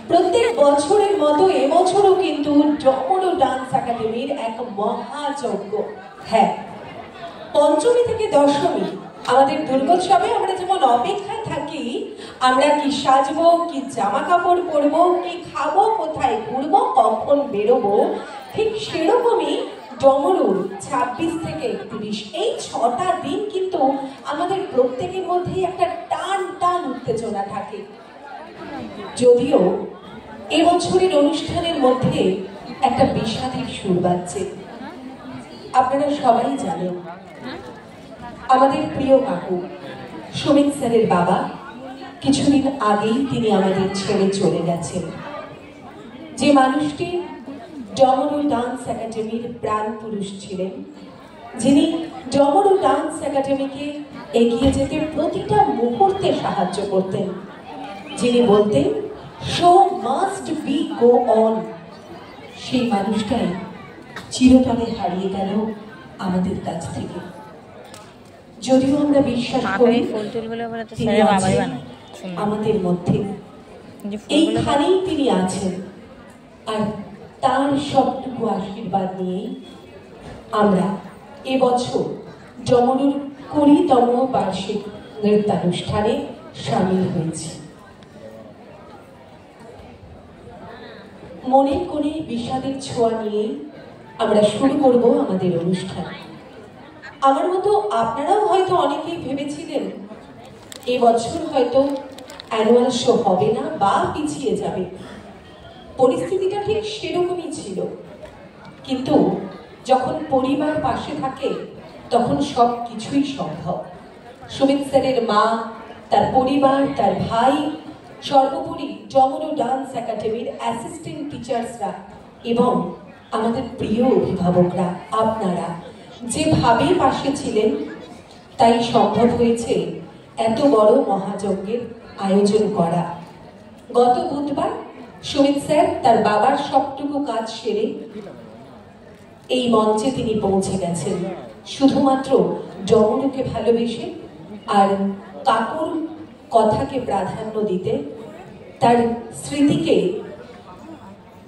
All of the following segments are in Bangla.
প্রত্যেক বছরের মতো এবছরও কিন্তু ডমরু ডান্স একাডেমির এক মহাযজ্ঞ। হ্যাঁ, পঞ্চমী থেকে দশমী আমাদের দুর্গোৎসবে আমরা যেমন অপেক্ষায় থাকি আমরা কি সাজবো, কি জামা কাপড় পরবো, কি খাবো, কোথায় ঘুরবো, কখন বেরোবো, ঠিক সেরকমই ডমরুর 26 থেকে 31 এই 6টা দিন কিন্তু আমাদের প্রত্যেকের মধ্যে একটা টান টান উত্তেজনা থাকে। যদিও এবছরের অনুষ্ঠানের মধ্যে একটা বিষাদের সুর বাজছে। আপনারা সবাই জানেন আমাদের প্রিয় কাকু সুমিত স্যারের বাবা কিছুদিন আগেই তিনি আমাদের ছেড়ে চলে গেছেন। যে মানুষটি ডমরু ডান্স একাডেমির প্রাণ পুরুষ ছিলেন, যিনি ডমরু ডান্স একাডেমিকে এগিয়ে যেতে প্রতিটা মুহূর্তে সাহায্য করতেন, যিনি বলতেন show must be go on, সেই মানুষটাই চিরতরে হারিয়ে গেল আমাদের কাছ থেকে। যদিও আমরা বিশ্বাস করি আমাদের মধ্যে, এইখানেই তিনি আছেন, আর তার সবটুকু আশীর্বাদ নিয়ে আমরা এবছর ডমরুর 20তম বার্ষিক নৃত্যানুষ্ঠানে সামিল হয়েছি। মনের কোণে বিষাদের ছোঁয়া নিয়ে আমরা শুরু করব আমাদের অনুষ্ঠান। আমার মতো আপনারাও হয়তো অনেকেই ভেবেছিলেন এবছর হয়তো অ্যানুয়াল শো হবে না বা পিছিয়ে যাবে। পরিস্থিতিটা ঠিক সেরকমই ছিল, কিন্তু যখন পরিবার পাশে থাকে তখন সব কিছুই সম্ভব। সুমিত স্যারের মা, তার পরিবার, তার ভাই, সর্বোপরি ডমরু ডান্স একাডেমির অ্যাসিস্ট্যান্ট টিচার্সরা এবং আমাদের প্রিয় অভিভাবকরা, আপনারা যেভাবে পাশে ছিলেন তাই সম্ভব হয়েছে এত বড় মহাযজ্ঞের আয়োজন করা। গত বুধবার সুমিত স্যার তার বাবার সবটুকু কাজ সেরে এই মঞ্চে তিনি পৌঁছে গেছেন শুধুমাত্র ডমরুকে ভালোবেসে আর কাকুর কথাকে প্রাধান্য দিতে, তার স্মৃতিকে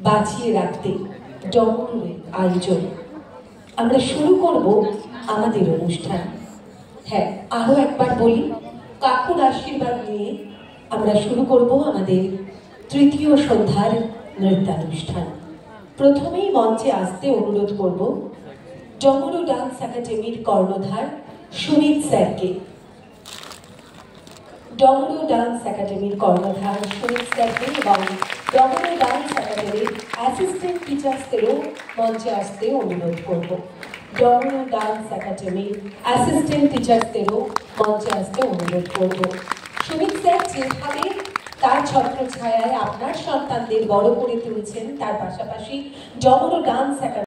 বাঁচিয়ে রাখতে ডমরুর আয়োজন। আমরা শুরু করব আমাদের অনুষ্ঠান। হ্যাঁ, আরো একবার বলি, কাকুর আশীর্বাদ নিয়ে আমরা শুরু করব আমাদের তৃতীয় সন্ধ্যার নৃত্যানুষ্ঠান। প্রথমেই মঞ্চে আসতে অনুরোধ করব ডমরু ডান্স একাডেমির কর্ণধার সুমিত স্যারকে। ডমরু ডান্স একাডেমির কর্ণধার সুমিত স্যারকে এবং ডমরু ডান্স একাডেমির অ্যাসিস্ট্যান্ট টিচার্সদেরও মঞ্চে আসতে অনুরোধ করব। ডমরু ডান্স একাডেমির অ্যাসিস্ট্যান্ট টিচার্সদেরও মঞ্চে আসতে অনুরোধ করব। সুমিত স্যার যেভাবে তার ছত্রছায়ায় আপনার সন্তানদের বড় করে তুলছেন, তার পাশাপাশি ডমরু ডান্স একাডেমি